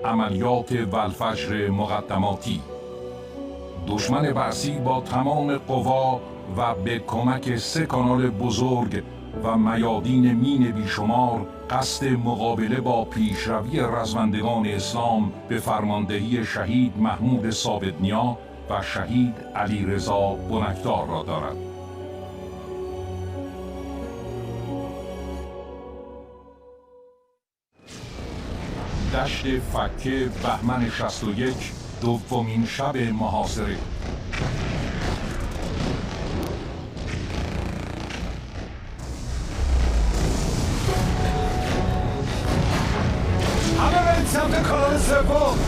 عملیات والفجر مقدماتی. دشمن بعثی با تمام قوا و به کمک 3 کانال بزرگ و میادین مین بیشمار قصد مقابله با پیشروی رزمندگان اسلام به فرماندهی شهید محمود ثابت‌نیا و شهید علیرضا بنکدار را دارد. دشت فکه بهمن 61 دومین شب محاصره. همه برید سمت کانال سوم.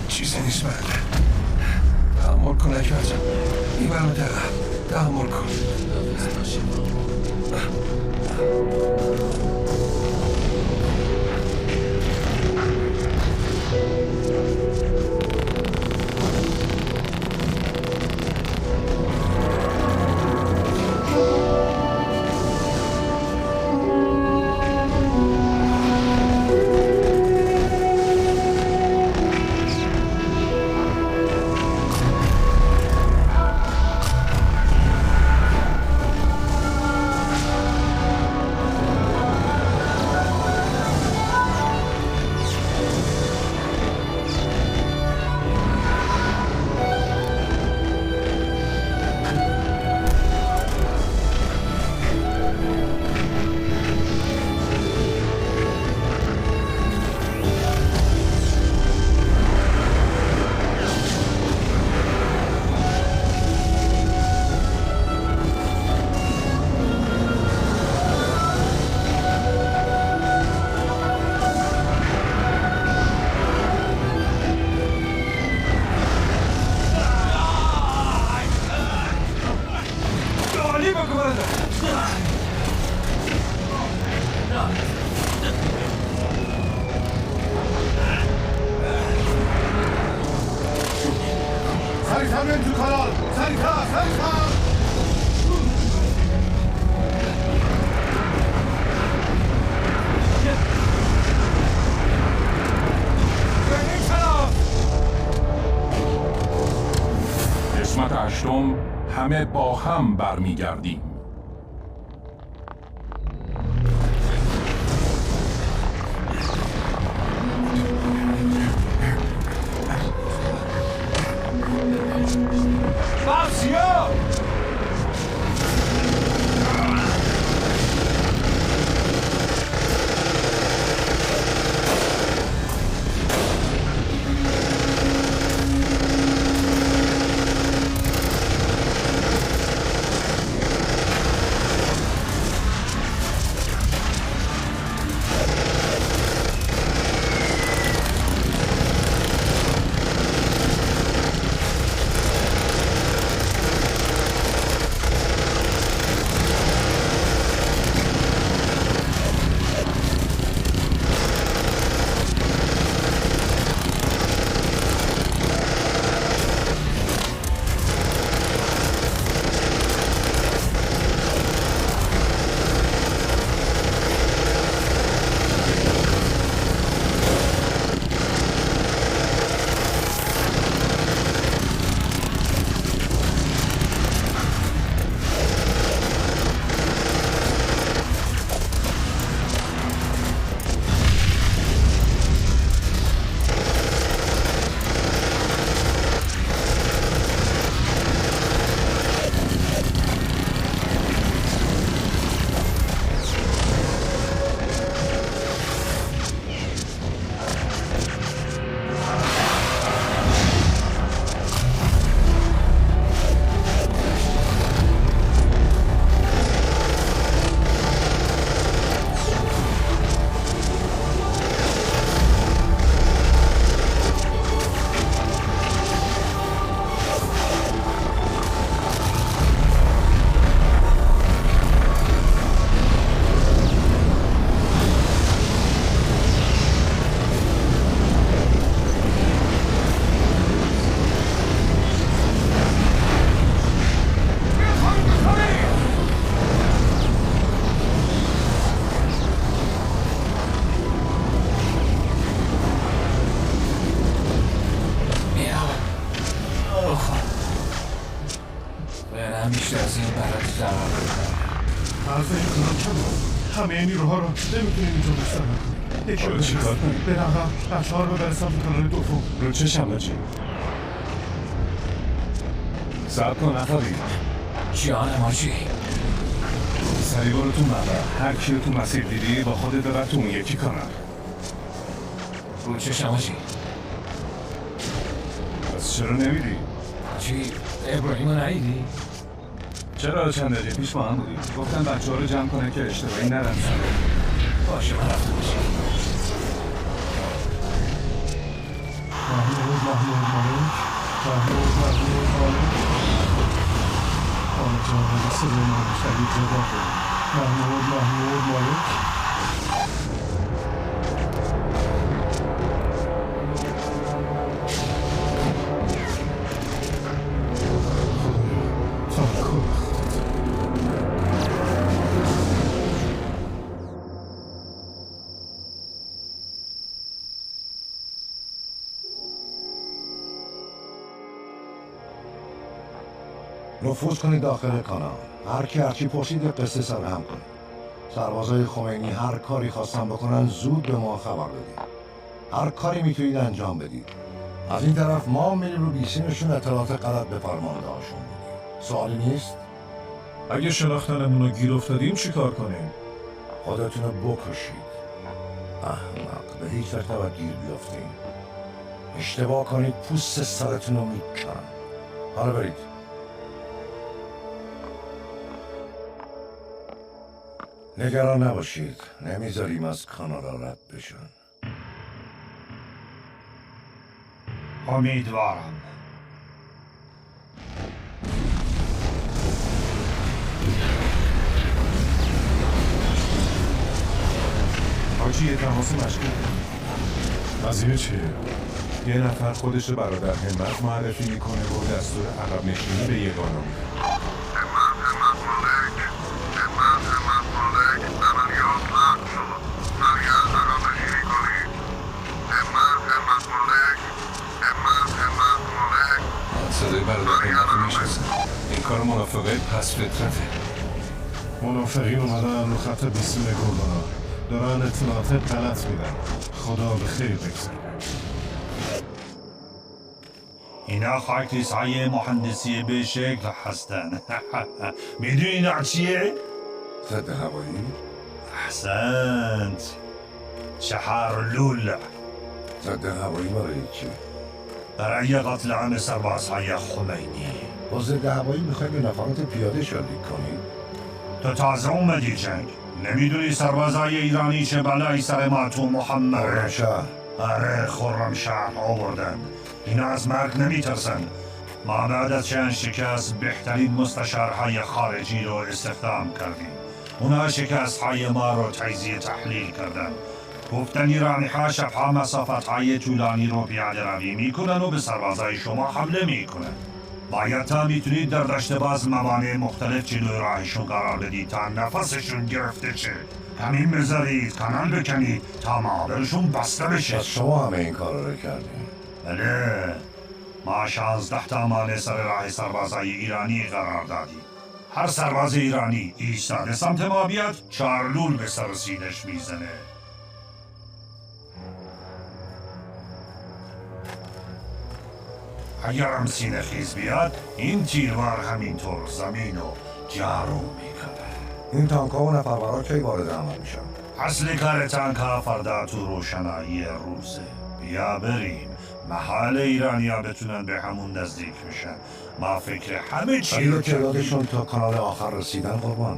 چیزی نیست مرد. تحمل کن اکبر. این برادر تحمل کن. سریع‌تر بریم تو کانال. سریع‌تر. قسمت 8 همه با هم برمیگردیم. مافیا! همه نیروها رو نمیتونیم اینجا مستقر کنیم. یکی رو چیکار کنیم؟ برم بچه ها رو ببر سمت کانال دوم. رو چشم باجی. صبر کن نخوابید. جانم حاجی. سریع برو تو مبر. هر کی رو تو مسیر دیدی با خودت ببر تو اون یکی کانال. رو چشم حاجی. پس چرا نمیری؟ حاجی ابراهیم رو ندیدی؟ چرا چند دقیقه پیش با هم بودیم؟ گفتن بچه ها رو جمع کنه که اشتباهی نرن سر. باشه من رفتم حاجی. محمود مالک. آنجا ولی صدای من شدید جدا بود. محمود مالک. نفوذ کنید داخل کانال. هر کی هرچی پرسید قصه سر هم کنید. سربازای خمینی هر کاری خواستن بکنن زود به ما خبر بدید. هر کاری میتونید انجام بدید. از این طرف ما میریم رو بیسیمشون اطلاعات غلط به فرماندهاشون میدیم. سوالی نیست؟ اگه شناختنمون رو گیر افتادیم چی کار کنیم؟ خودتون رو بکشید. احمق، به هیچ وقت نباید گیر بیافتیم. اشتباه کنید پوست سرتون رو میکنن. حالا برید. نگران نباشید، نمیذاریم از کانال رد بشن. امیدوارم. حاجی یه تماس مشکل. قضیه چیه؟ یه نفر خودش رو برادر همت معرفی میکنه و دستور عقب نشینی به یگانا میده. صدای برادر همت رو میشناسم. این کار منافقه پس فطرته. منافقین اومدن رو خط بیسیم گلبنا. دارن اطلاعات غلط میدن. خدا به خیر بگذاره. اینا خاکریزهای مهندسی به شکل هستن. میدونی اینا چیه؟ ضد هوایی؟ احسنت. شهرلول. ضد هوایی برای چی؟ برای قتل عام سربازهای خمینی. با ضد هوایی میخوای به نفرات پیاده شلیک کنی؟ تو تازه اومدی جنگ. نمیدونی سربازهای ایرانی چه بلایی سر ما تو محمد. شهر. آره خرمشهر آوردن. اینا از مرگ نمیترسن. ما بعد از چند شکست بهترین مستشارهای خارجی رو استخدام کردیم. اونا شکست های ما رو تجزیه تحلیل کردن. گفتن ایرانی ها شبها مسافت های طولانی رو پیاده روی میکنن و به سربازای شما حمله میکنن. باید تا میتونید در دشت باز موانع مختلف جلوی راهشون قرار بدید تا نفسشون گرفته شه. همین بذارید کانال بکنید تا معابرشون بسته بشه. پس شما همه این کار رو کردیم. بله، ما 16 تا مانع سر راه سربازای ایرانی قرار دادیم. هر سرباز ایرانی ایستاده سمت ما بیاد 4 لول به سر سینش میزنه. اگر هم سینه خیز بیاد این تیروار همینطور زمین رو جارو میکنه. این تانک ها و نفربرا کی وارد عمل میشن؟ اصل کار تانک ها فردا تو روشنایی روزه. بیا بریم. محال ایرانیا بتونن به همون نزدیک میشن. ما فکر همه چی رو کردیم. تعدادشون تا کانال آخر رسیدن قربان.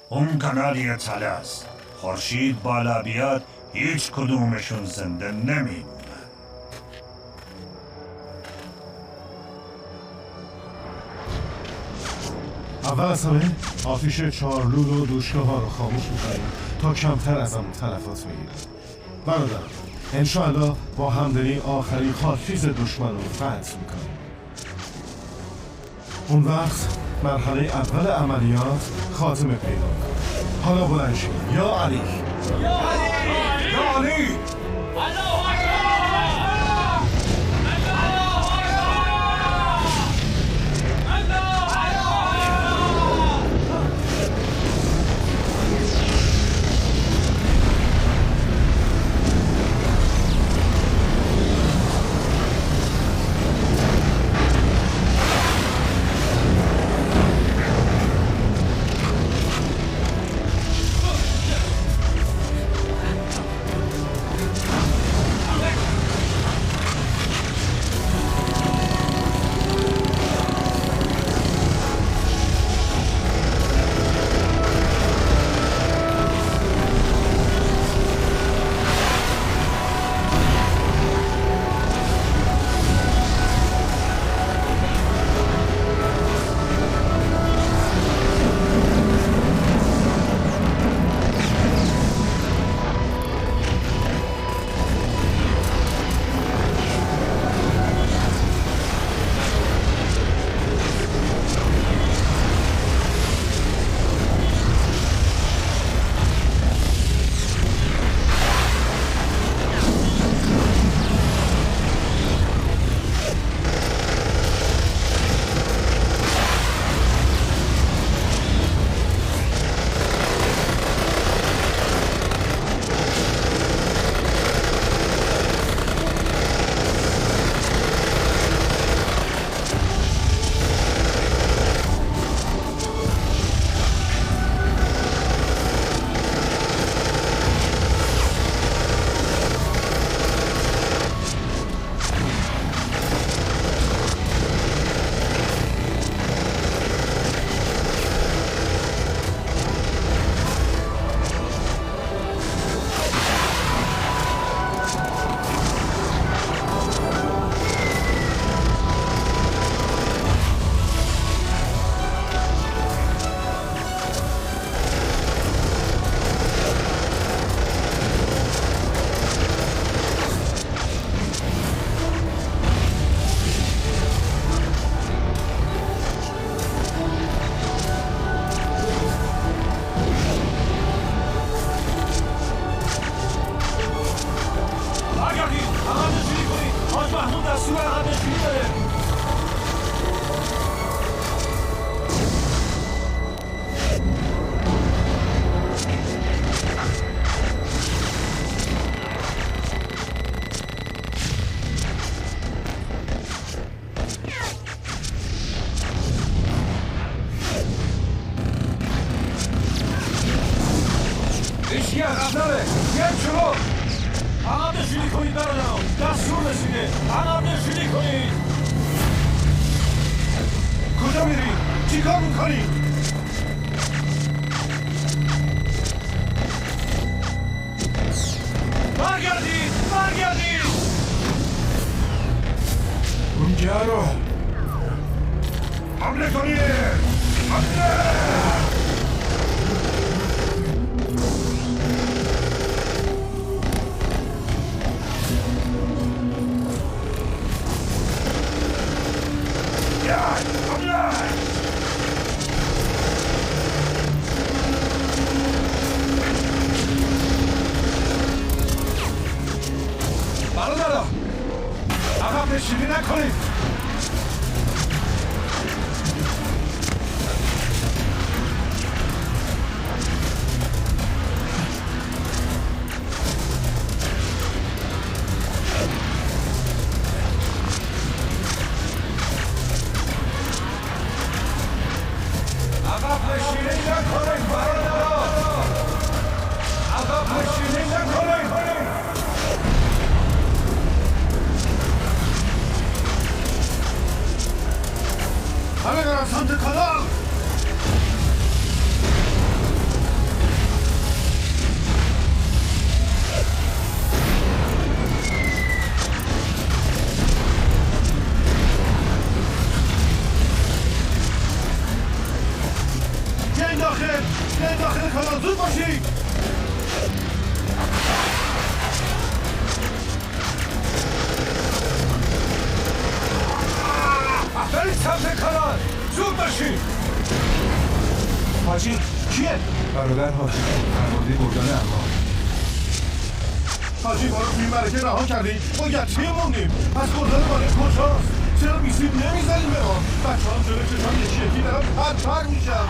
اون کانال یه تله است. خورشید بالا بیاد هیچ کدومشون زنده نمیمونن. اول از همه آتیش 4 لول و دوشگاه ها رو خاموش میکنیم تا کمتر از همون تلفات میگیرن. برادر انشاءالله با همدلی آخرین خاکریز دشمن رو فتح میکنیم. اون وقت مرحله اول عملیات خاتمه پیدا میکنه. حالا بلند شید. یا علی. یا علی! آخون دستور عقب نشینی داره. هیچی عقب نره. بیاید شما. عقب نشینی کنید برادران. دستور رسیده. عقب نشینی کنید. کجا میری؟ چی کار میکنی؟ برگردید! برگردید! اونجا رو حمله کنید! حمله! برادران! عقب نشینی نکنید! عقب نشینی نکنید برادران! عقب نشینی نکنید! همه برم سمت کانال. بیاین داخل کانال، زود باشید. برید سمت کانال! زود باشید! حاجی کیه؟ برادر حاجی فرمانده گردان امام. حاجی ما رو توی مرکه رها کردی. ما گرچه موندیم. از گردان ماله کجاست؟ چرا بیسیب نمیزنیم به ما؟ بچه هم جلو چشم یکی دارم پرپر میشم.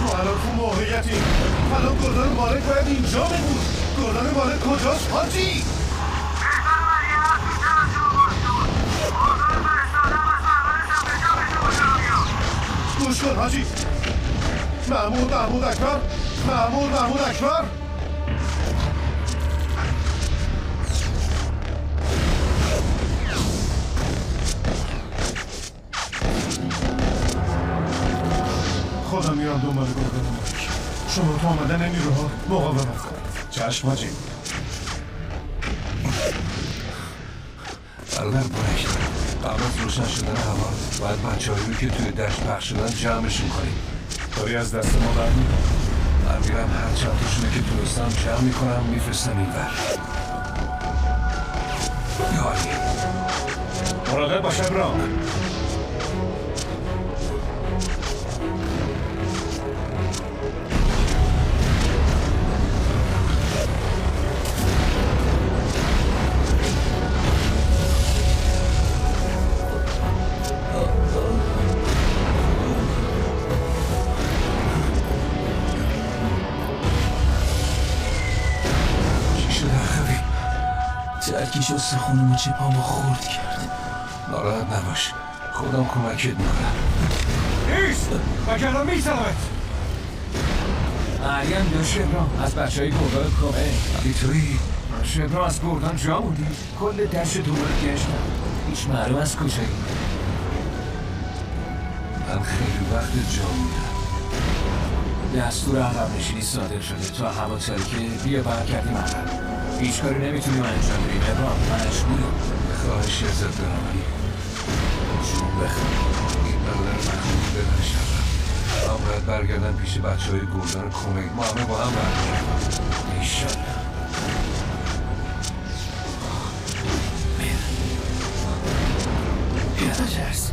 ما الان تو موقعیتیم. الان گردان مالک باید اینجا بمون. گردان مالک کجاست حاجی؟ گوش کن حاجی. محمود اکبر. محمود اکبر. خودم میرم دنبال گردان مالک. شما تو آمدن نیروها مقاومت کنید. چشم حاجی. برادر برک قبل از روشن شدن هوا باید بچه‌هایی که توی دشت پخش شدن جمعشون کنیم. داری از دست ما برمی‌داری. من میرم هر چند تاشونه که تونستم جمع میکنم میفرستم این ور. یاری مراقب باش ابرام. ترکیش استخونمو چپامو خورد کرد. ناراحت نباش، خودم کمکت میکنم. نیست! وگرنه میزنمت! مریم یا شبرام از بچه های گردان کمه. ولی توی شبرام از گردان جا موندی. کل دشت دورت گشتم. هیچ معلوم از کجایی. من خیلی وقت جا موندم. دستور عقب نشینی صادر شده تا هوا تاریکه بیا برگردیم عقب. هیچ کاری نمیتونیم انجام بدیم ابرام. مجبوریم. خواهشی ازت دارم ولی جون بخوام این برادر مجبور بدنش عقب. من باید برگردم پیش بچه های گردان کمک. ما همه با هم برگردیم ایشالله. بیا نجرس.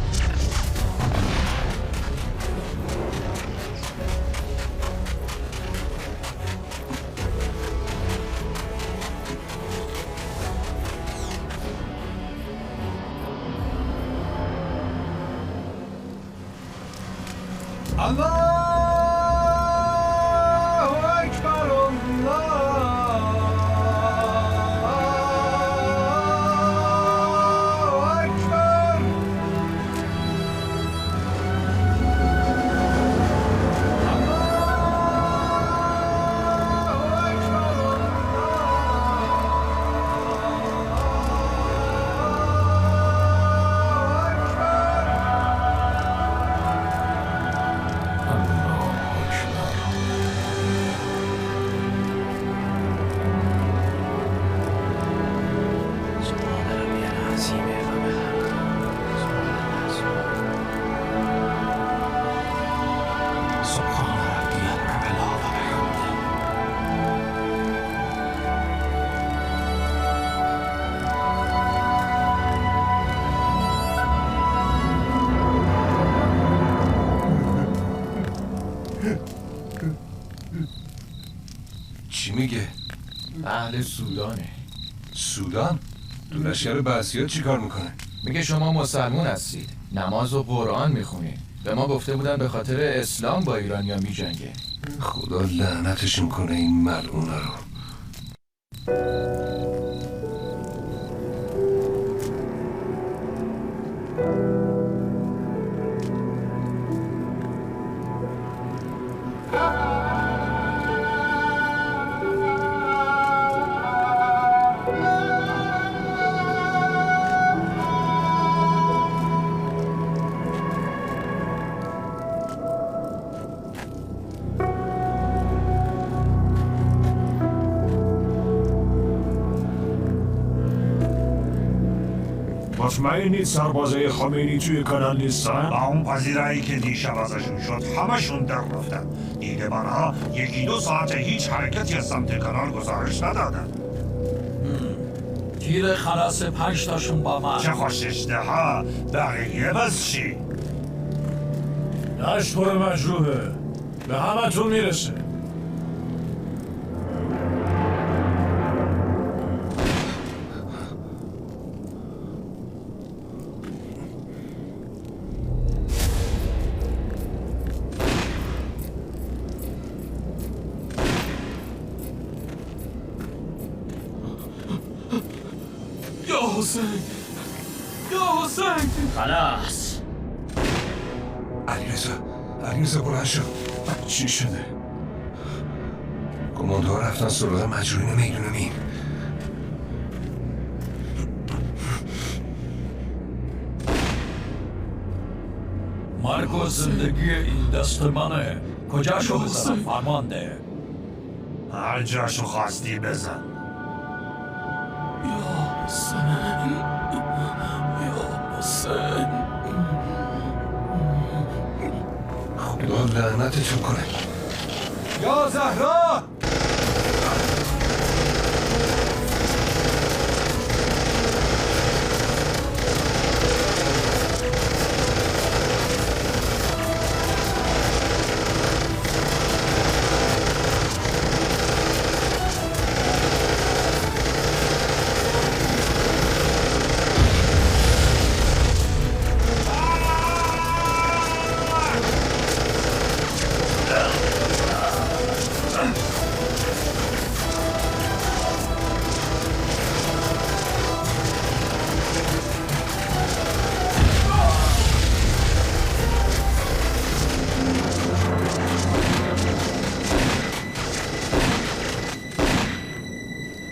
چی میگه؟ اهل سودانه. سودان؟ تو لشکر بعثی‌ها چی کار میکنه؟ میگه شما مسلمون هستید، نماز و قرآن میخونید. به ما گفته بودن به خاطر اسلام با ایرانیا میجنگه. خدا لعنتشون کنه این ملعونا رو. مطمئنید سربازای خمینی توی کانال نیستن؟ با اون پذیرایی که دیشب ازشون شد همشون در رفتن. دیده برها 1-2 ساعت هیچ حرکتی از سمت کانال گزارش ندادن. تیر خلاص 5 تاشون با من. چه خوششته ها. بقیه بس چی؟ دشت پر مجروحه، به همه تون میرسه. یا حسین خلاص. علیرضا بلند شد. چی شده؟ کماندوها رفتن سراغ مجروحین میدون مین. مرگ و زندگی این دست منه. کجاشو بزنم فرمانده؟ هر جاشو خواستی بزن. یا حسین. خدا لعنتتون کنه. یا زهرا!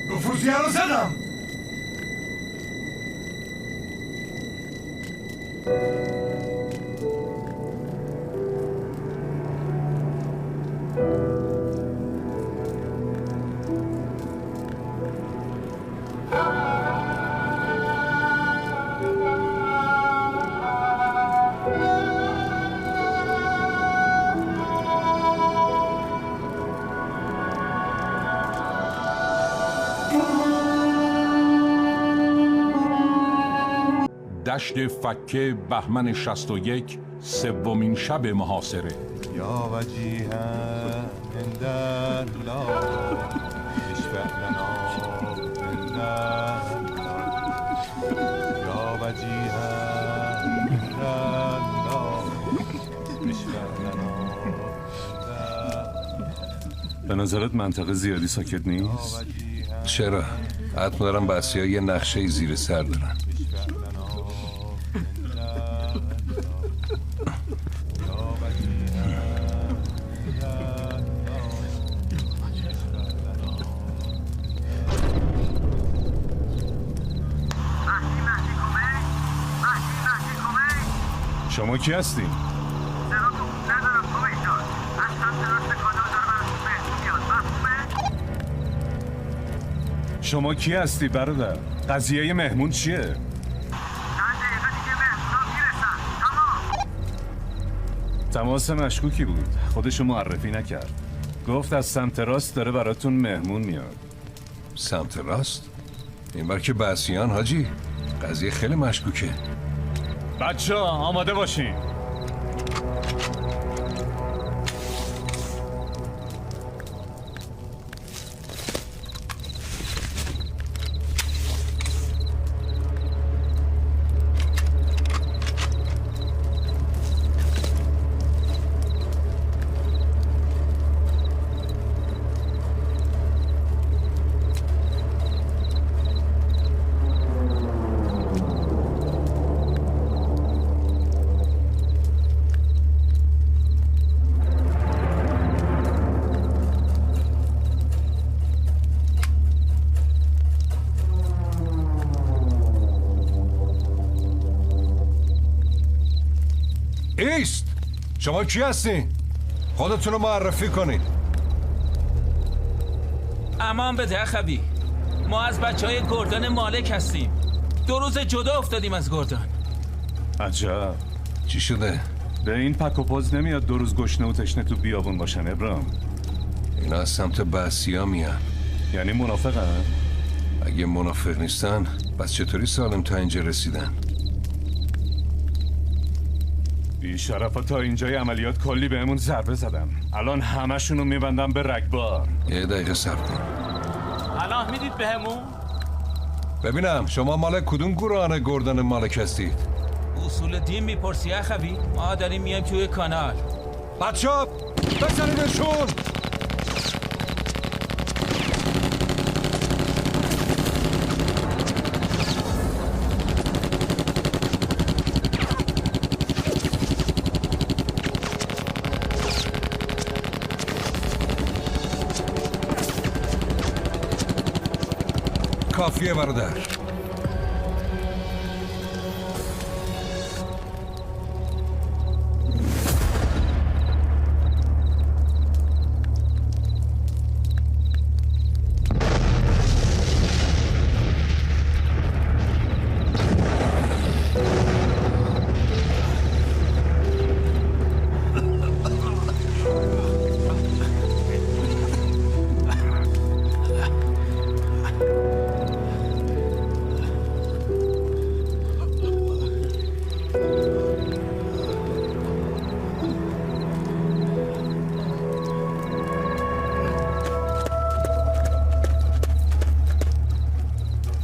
نفوذیه رو زدم. دشت فکه بهمن 61 سومین شب محاصره. یا وجیها عند الله اشفع لنا عند الله یا وجیها عند الله اشفع لنا به نظرت منطقه زیادی ساکت نیست؟ چرا؟ حتما دارم بسیار یه نقشه زیر سر دارن. شما کی هستین؟ شما کی هستی برادر؟ قضیه مهمون چیه؟ تماس مشکوکی بود. خودشو معرفی نکرد. گفت از سمت راست داره براتون مهمون میاد. سمت راست؟ این بار که بسیان حاجی. قضیه خیلی مشکوکه. بچه ها آماده باشین. ایست! شما کی هستین؟ خودتون رو معرفی کنید. امان بده اخوی. ما از بچهای گردان مالک هستیم. 2 روز جدا افتادیم از گردان. عجب. چی شده؟ به این پک و پز نمیاد 2 روز گشنه و تشنه تو بیابون باشن ابراهیم. اینا از سمت بسیا میان. یعنی منافقن؟ اگه منافق نیستن پس چطوری سالم تا اینجا رسیدن؟ بی شرفا تا اینجای عملیات کلی بهمون ضربه زدم. الان همشونو میبندم به رگبار. یه دقیقه صبر کن. الان میدید بهمون؟ ببینم شما مال کدوم گروهان گردان مالک هستید؟ اصول دین میپرسی اخوی؟ ما داریم میایم توی کانال. بچه‌ها بزنیدشون! کافیه برادر.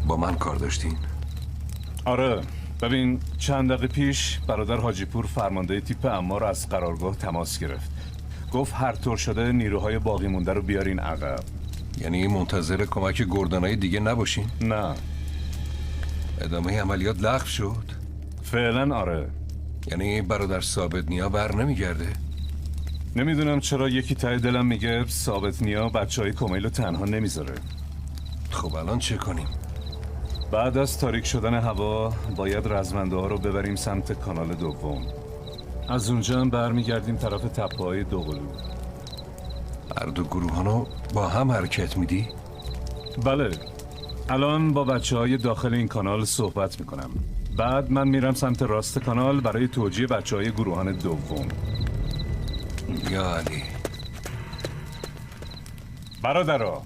با من کار داشتین؟ آره. ببین چند دقیقه پیش برادر حاجی پور فرمانده تیپ عمار از قرارگاه تماس گرفت. گفت هر طور شده نیروهای باقی مونده رو بیارین عقب. یعنی منتظر کمک گردانای دیگه نباشین؟ نه. ادامه عملیات لغو شد؟ فعلا آره. یعنی برادر ثابت نیا بر نمیگرده؟ نمیدونم چرا یکی ته دلم میگه ثابت نیا بچهای کمیلو تنها نمیذاره. خب الان چه کنیم؟ بعد از تاریک شدن هوا باید رزمنده ها رو ببریم سمت کانال دوم. از اونجا هم برمیگردیم طرف تپه‌های دوقلو. هر دو گروهانو با هم حرکت میدی؟ بله. الان با بچه‌های داخل این کانال صحبت میکنم. بعد من میرم سمت راست کانال برای توجیه بچه‌های گروهان دوم. یا علی. برادرها،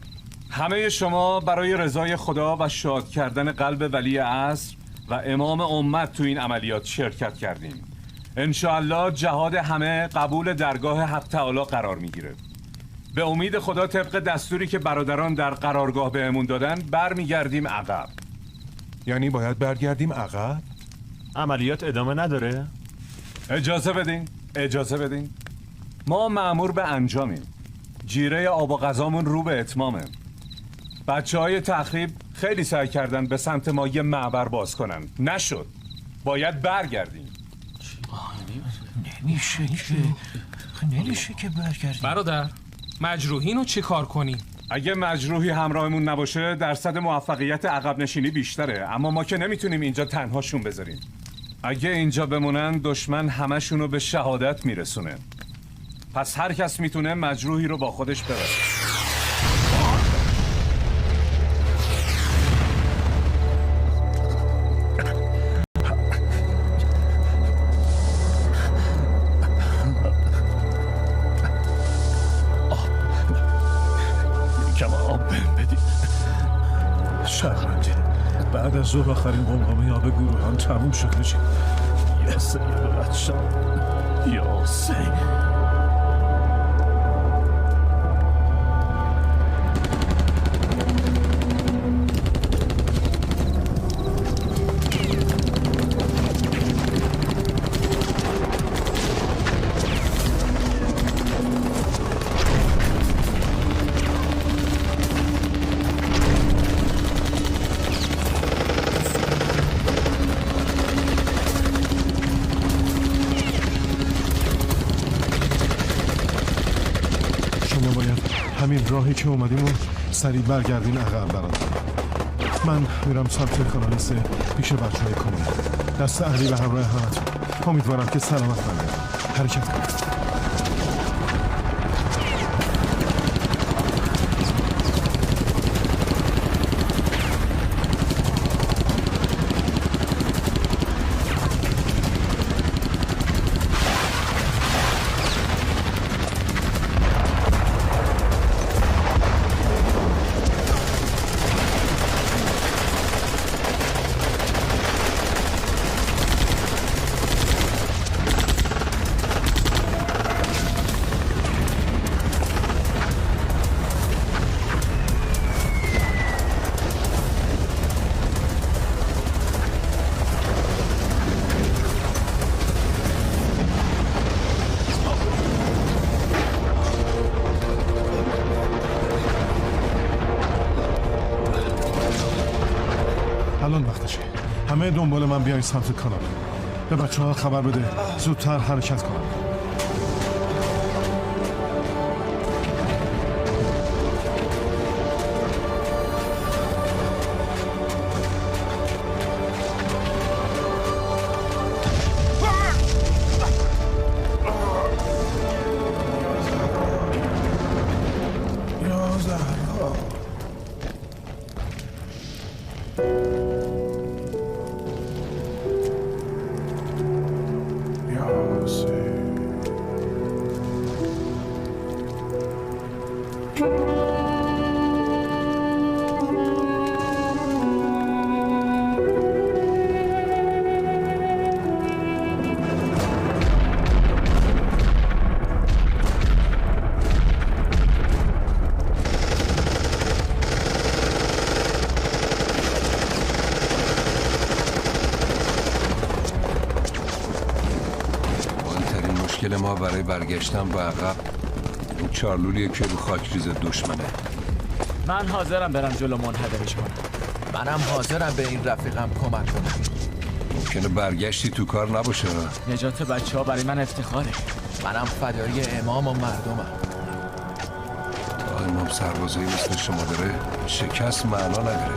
همه شما برای رضای خدا و شاد کردن قلب ولی عصر و امام امت تو این عملیات شرکت کردیم. انشاءالله جهاد همه قبول درگاه حق تعالی قرار میگیره. به امید خدا طبق دستوری که برادران در قرارگاه بهمون دادن برمیگردیم عقب. یعنی باید برگردیم عقب؟ عملیات ادامه نداره؟ اجازه بدین. ما مأمور به انجامیم. جیره آب و غذامون رو به اتمامه. بچه‌های تخریب خیلی سعی کردن به سمت ما یه معبر باز کنن. نشد. باید برگردیم. نمیشه که برگردیم. برادر، مجروحین رو چی کار کنیم؟ اگه مجروحی همراهمون نباشه درصد موفقیت عقب نشینی بیشتره، اما ما که نمیتونیم اینجا تنهاشون بذاریم. اگه اینجا بمونن دشمن همشونو به شهادت میرسونه. پس هر کس میتونه مجروحی رو با خودش ببره. بعد از ظهر آخرین قمقمه آب گروهان تموم شد میشه. یا سید بچه یا سید. همین راهی که اومدیم و سریع برگردین عقب برادر. من میرم سمت کانال 3 پیش بچه‌های کمونه. دست علی به همراه همتون. امیدوارم که سلامت برگردیم. حرکت کنید. الان وقتشه. همه دنبال من بیاین سمت کانال. به بچه‌ها خبر بده زودتر حرکت کنن. مشکل ما برای برگشتن به عقب این چارلولیه که رو خاکریز دشمنه. من حاضرم برم جلو منهدمش کنم. منم حاضرم به این رفیقم کمک کنم. ممکنه برگشتی تو کار نباشه. نجات بچه ها برای من افتخاره. منم فدایی امام و مردمم. تا امام سربازایی مثل شما داره شکست معنا نداره.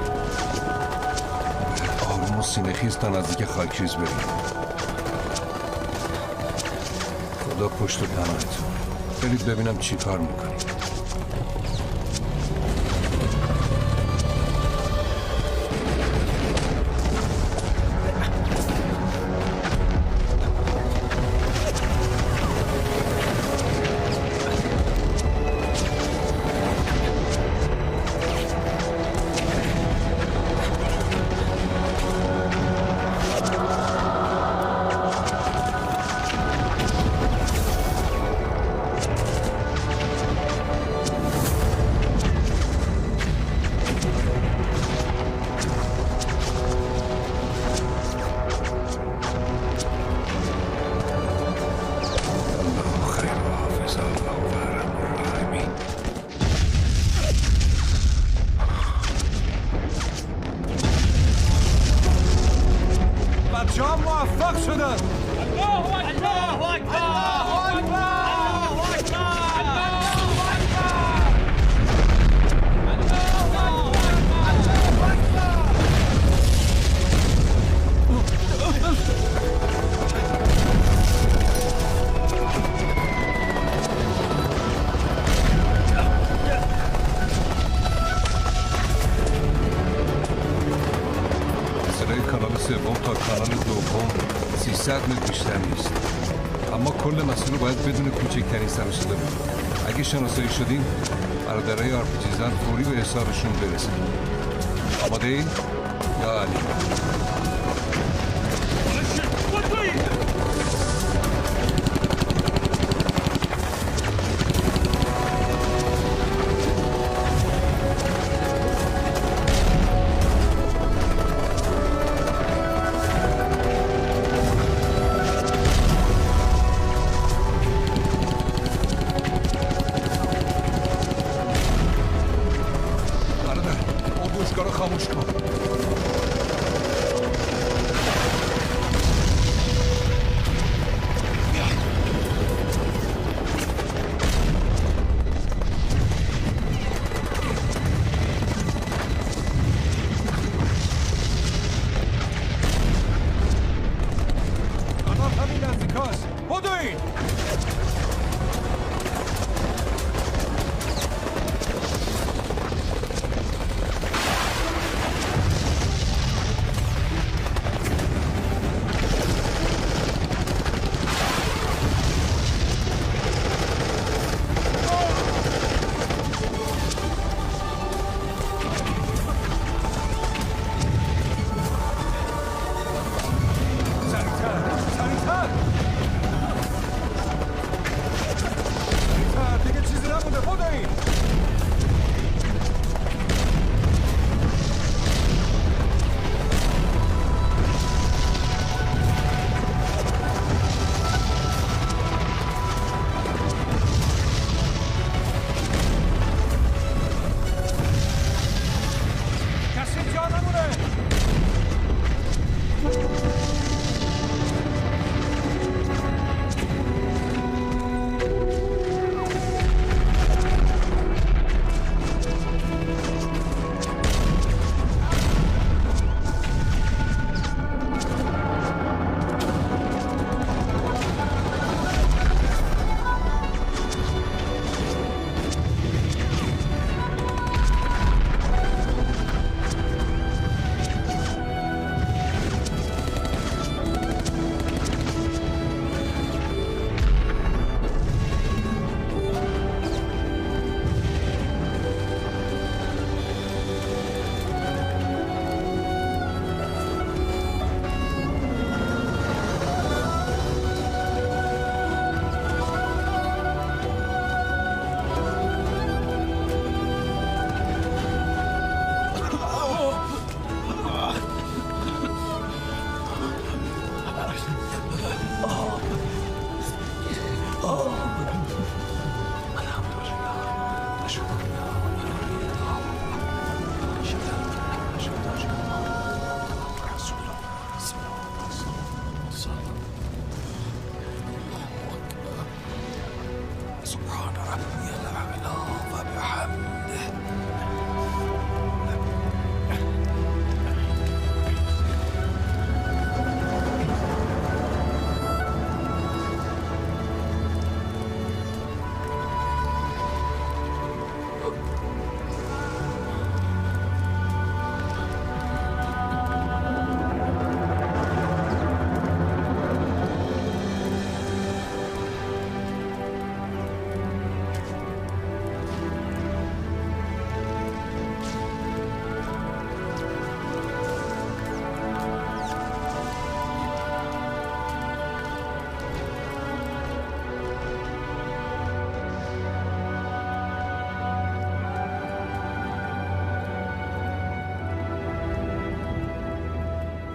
آروم و سینه‌خیز تا نزدیک خاکریز بریم. خدا پشت و پناهتون. برید ببینم چی کار میکنید. 100 متر بیشتر نیست. اما کل مسیر رو باید بدون کوچکترین سر و صدا بریم. اگه شناسایی شدیم برادرای آرپیجی زن فوری به حسابشون برسن. آماده ای؟ یا علی؟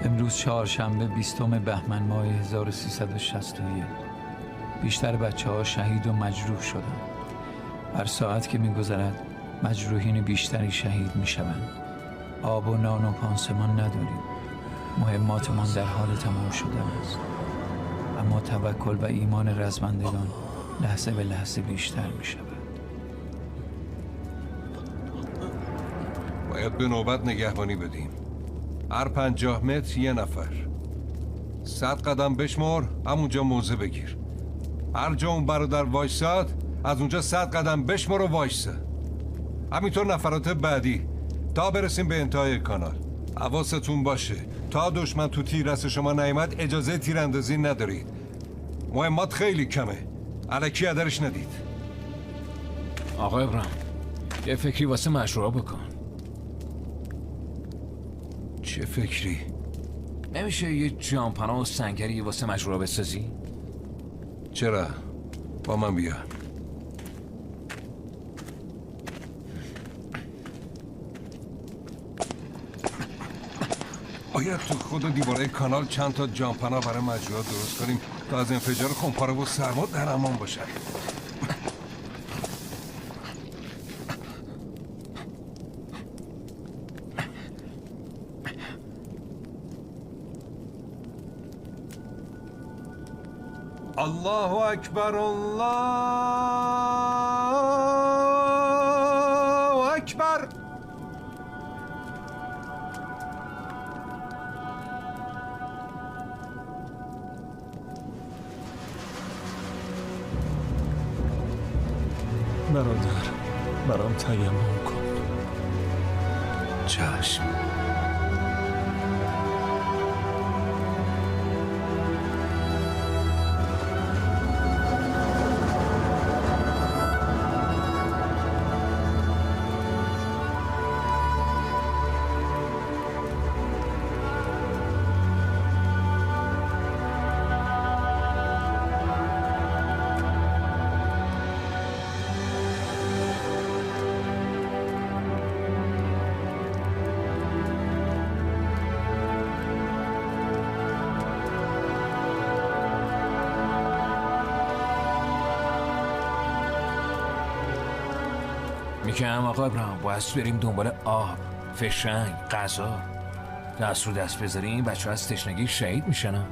امروز چهارشنبه 20 بهمن ماه 1361 بیشتر بچه‌ها شهید و مجروح شدند. هر ساعت که می‌گذرد مجروحین بیشتری شهید می‌شوند. آب و نان و پانسمان نداریم. مهماتمان در حال تمام شدن است. اما توکل و ایمان رزمندگان لحظه به لحظه بیشتر می‌شود. باید به نوبت نگهبانی بدیم. هر 50 متر یه نفر. 100 قدم بشمار، همونجا موضع بگیر. هر جا اون برادر وایساد، از اونجا 100 قدم بشمار و وایسه. همینطور نفرات بعدی تا برسیم به انتهای کانال. حواستون باشه تا دشمن تو تیررس شما نیامد اجازه تیراندازی ندارید. مهمات خیلی کمه، الکی هدرش ندید. آقا ابراهیم یه فکری واسه مشروع بکن. چه فکری؟ نمیشه یه جامپناه و سنگری واسه مشروع بسازی؟ چرا؟ با من بیا. باید تو خود دیواره کانال چند تا جامپناه برای مجروحات درست کنیم تا از انفجار خمپاره و سرما در امان باشن. الله اکبر، الله اکبر. برادر برام تیمم کن. چشم. میگم آقا ابراهیم باید بریم دنبال آب، فشنگ، غذا. دست رو دست بذاریم بچه ها از تشنگی شهید میشن.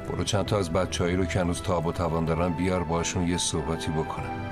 برو چند تا از بچه‌هایی رو که هنوز تاب و توان دارن بیار باشون یه صحبتی بکنم.